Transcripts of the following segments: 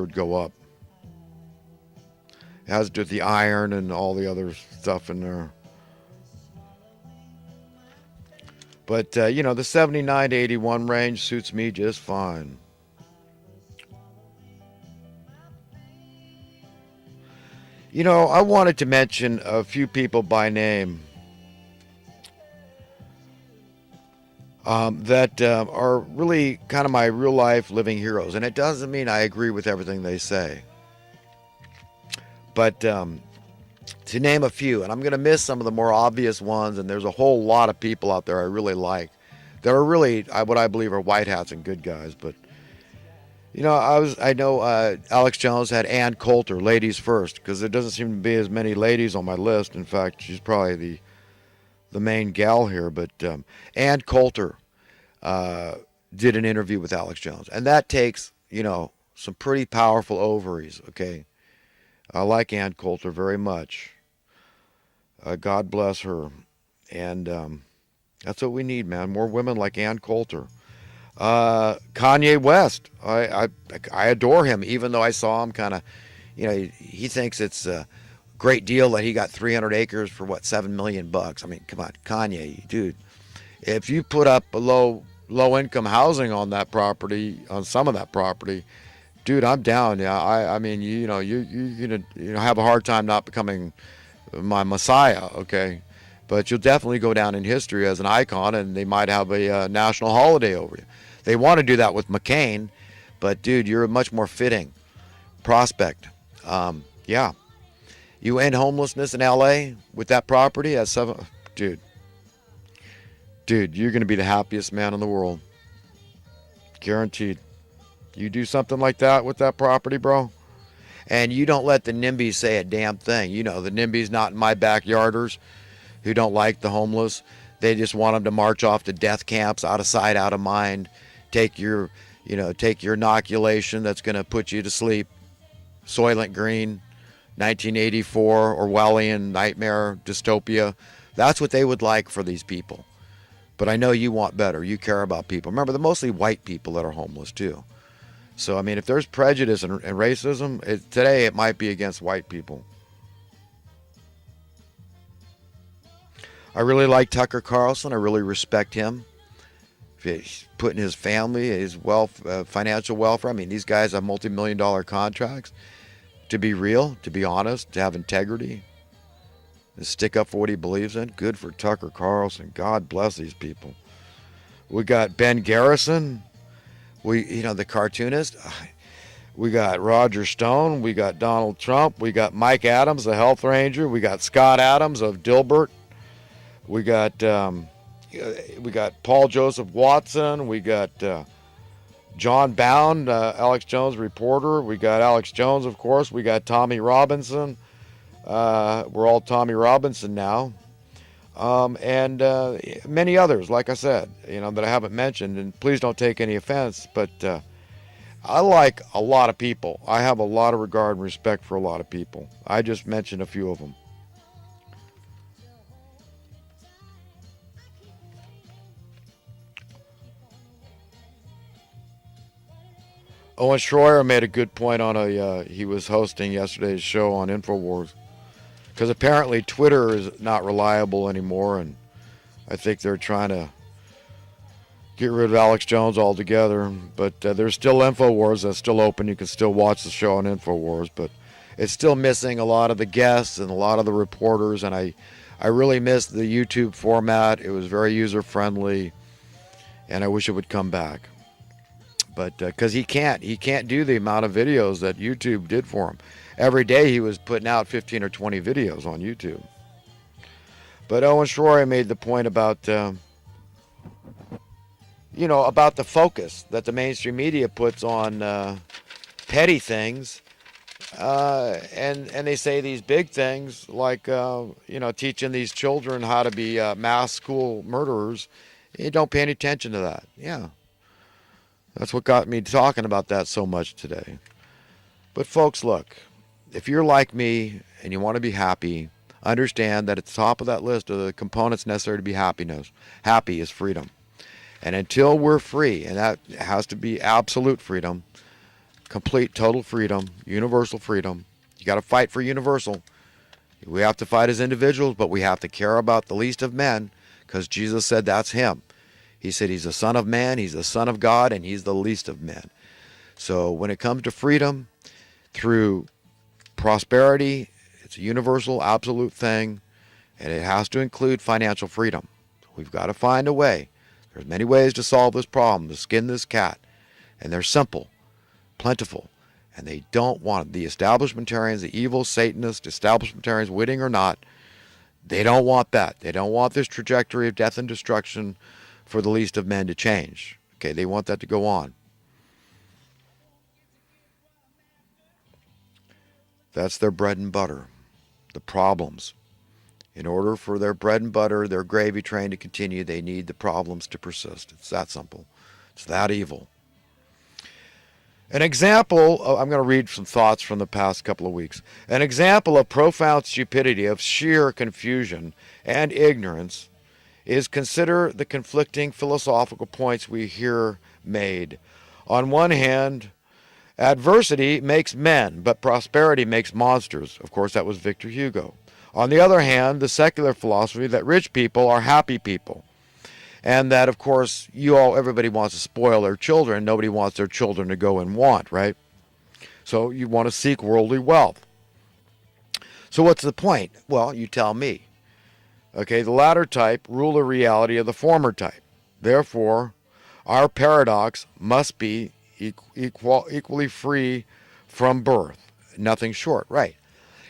would go up. It has to do with the iron and all the other stuff in there. But, the 79 to 81 range suits me just fine. I wanted to mention a few people by name that are really kind of my real life living heroes. And it doesn't mean I agree with everything they say. But to name a few, and I'm going to miss some of the more obvious ones, and there's a whole lot of people out there I really like. That are really what I believe are white hats and good guys. But I know Alex Jones had Ann Coulter, ladies first, because there doesn't seem to be as many ladies on my list. In fact, she's probably the main gal here. But Ann Coulter did an interview with Alex Jones, and that takes some pretty powerful ovaries. Okay, I like Ann Coulter very much. God bless her, and that's what we need, man. More women like Ann Coulter. Kanye West, I adore him, even though I saw him kind of, he thinks it's a great deal that he got 300 acres for what, $7 million bucks. I mean, come on, Kanye, dude. If you put up a low income housing on that property, on some of that property, dude, I'm down. Yeah, I mean, you're gonna have a hard time not becoming my messiah, okay? But you'll definitely go down in history as an icon, and they might have a national holiday over you. They want to do that with McCain, but dude, you're a much more fitting prospect. Yeah, you end homelessness in LA with that property at dude, you're gonna be the happiest man in the world, guaranteed. You do something like that with that property, bro, and you don't let the NIMBYs say a damn thing. The NIMBYs not in my backyarders who don't like the homeless. They just want them to march off to death camps, out of sight, out of mind. Take your inoculation that's going to put you to sleep. Soylent Green, 1984, Orwellian nightmare, dystopia. That's what they would like for these people. But I know you want better. You care about people. Remember, they're mostly white people that are homeless too. So, I mean, if there's prejudice and racism, today it might be against white people. I really like Tucker Carlson. I really respect him. He's putting his family, his financial welfare. I mean, these guys have multi-million-dollar contracts. To be real, to be honest, to have integrity, to stick up for what he believes in. Good for Tucker Carlson. God bless these people. We got Ben Garrison. The cartoonist. We got Roger Stone. We got Donald Trump. We got Mike Adams, the health ranger. We got Scott Adams of Dilbert. We got Paul Joseph Watson. We got John Bound, Alex Jones reporter. We got Alex Jones, of course. We got Tommy Robinson. We're all Tommy Robinson now. And many others, like I said, that I haven't mentioned. And please don't take any offense, but I like a lot of people. I have a lot of regard and respect for a lot of people. I just mentioned a few of them. Owen Schroyer made a good point on he was hosting yesterday's show on InfoWars, because apparently Twitter is not reliable anymore, and I think they're trying to get rid of Alex Jones altogether. But there's still InfoWars that's still open. You can still watch the show on InfoWars, but it's still missing a lot of the guests and a lot of the reporters, and I really miss the YouTube format. It was very user-friendly, and I wish it would come back. But because he can't do the amount of videos that YouTube did for him. Every day he was putting out 15 or 20 videos on YouTube. But Owen Schroyer made the point about, about the focus that the mainstream media puts on petty things. And they say these big things like, teaching these children how to be mass school murderers. You don't pay any attention to that. Yeah. That's what got me talking about that so much today. But folks, look, if you're like me and you want to be happy, understand that at the top of that list of the components necessary to be happy is freedom. And until we're free, and that has to be absolute freedom, complete, total freedom, universal freedom. You got to fight for universal. We have to fight as individuals, but we have to care about the least of men, because Jesus said that's him. He said he's the Son of Man, he's the Son of God, and he's the least of men. So when it comes to freedom through prosperity, it's a universal, absolute thing, and it has to include financial freedom. We've got to find a way. There's many ways to solve this problem, to skin this cat, and they're simple, plentiful, and they don't want it. The establishmentarians, the evil Satanist establishmentarians, witting or not, they don't want that. They don't want this trajectory of death and destruction for the least of men to change. Okay, they want that to go on. That's their bread and butter, the problems. In order for their bread and butter, their gravy train to continue, they need the problems to persist. It's that simple. It's that evil. An example, I'm going to read some thoughts from the past couple of weeks. An example of profound stupidity, of sheer confusion and ignorance, is consider the conflicting philosophical points we hear made. On one hand, adversity makes men, but prosperity makes monsters. Of course, that was Victor Hugo. On the other hand, the secular philosophy that rich people are happy people. And that, of course, everybody wants to spoil their children. Nobody wants their children to go and want, right? So you want to seek worldly wealth. So what's the point? Well, you tell me. Okay, the latter type rule the reality of the former type. Therefore, our paradox must be equally free from birth. Nothing short, right?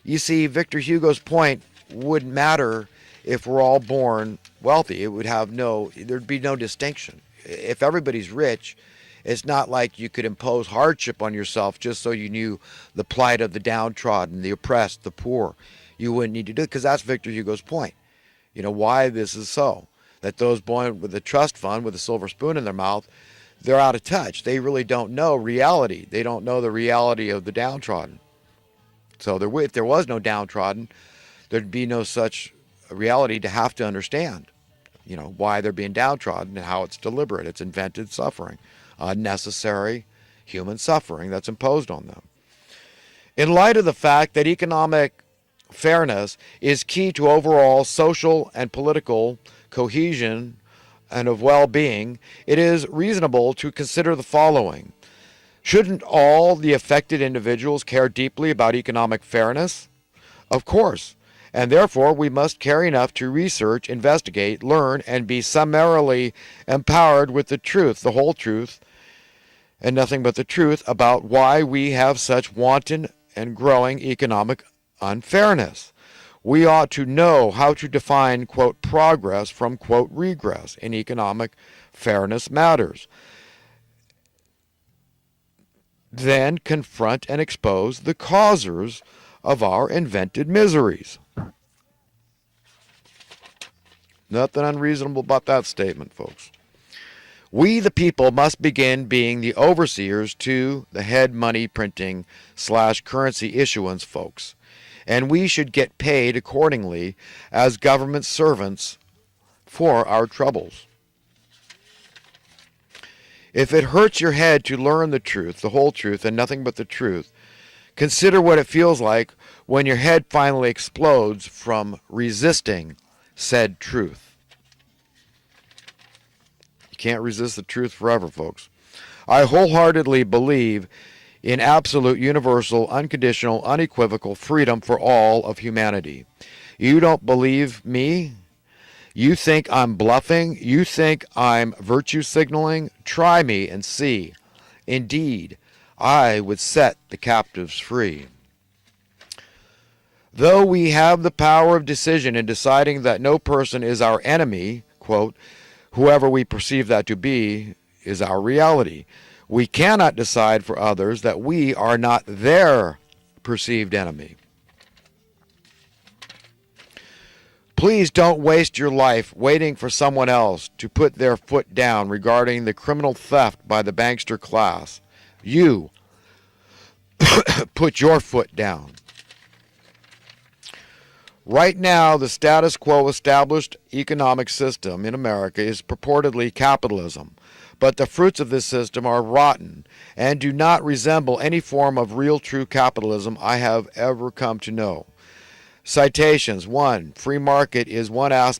You see, Victor Hugo's point wouldn't matter if we're all born wealthy. It would there'd be no distinction. If everybody's rich, it's not like you could impose hardship on yourself just so you knew the plight of the downtrodden, the oppressed, the poor. You wouldn't need to do it, because that's Victor Hugo's point. You know why this is so. That those born with a trust fund with a silver spoon in their mouth, they're out of touch. They really don't know reality. They don't know the reality of the downtrodden. So if there was no downtrodden, there'd be no such reality to have to understand, why they're being downtrodden and how it's deliberate. It's invented suffering, unnecessary human suffering that's imposed on them. In light of the fact that economic fairness is key to overall social and political cohesion and of well-being, it is reasonable to consider the following. Shouldn't all the affected individuals care deeply about economic fairness? Of course. And therefore, we must care enough to research, investigate, learn, and be summarily empowered with the truth, the whole truth, and nothing but the truth about why we have such wanton and growing economic unfairness. We ought to know how to define, quote, progress from, quote, regress in economic fairness matters. Then confront and expose the causers of our invented miseries. Nothing unreasonable about that statement, folks. We, the people, must begin being the overseers to the head money printing / currency issuance folks. And we should get paid accordingly as government servants for our troubles. If it hurts your head to learn the truth, the whole truth, and nothing but the truth, consider what it feels like when your head finally explodes from resisting said truth. You can't resist the truth forever, folks. I wholeheartedly believe in absolute, universal, unconditional, unequivocal freedom for all of humanity. You don't believe me? You think I'm bluffing? You think I'm virtue signaling? Try me and see. Indeed, I would set the captives free. Though we have the power of decision in deciding that no person is our enemy, quote, whoever we perceive that to be is our reality, we cannot decide for others that we are not their perceived enemy. Please don't waste your life waiting for someone else to put their foot down regarding the criminal theft by the bankster class. You put your foot down. Right now, the status quo established economic system in America is purportedly capitalism. but the fruits of this system are rotten and do not resemble any form of real true capitalism I have ever come to know. Citations: 1. Free market is one aspect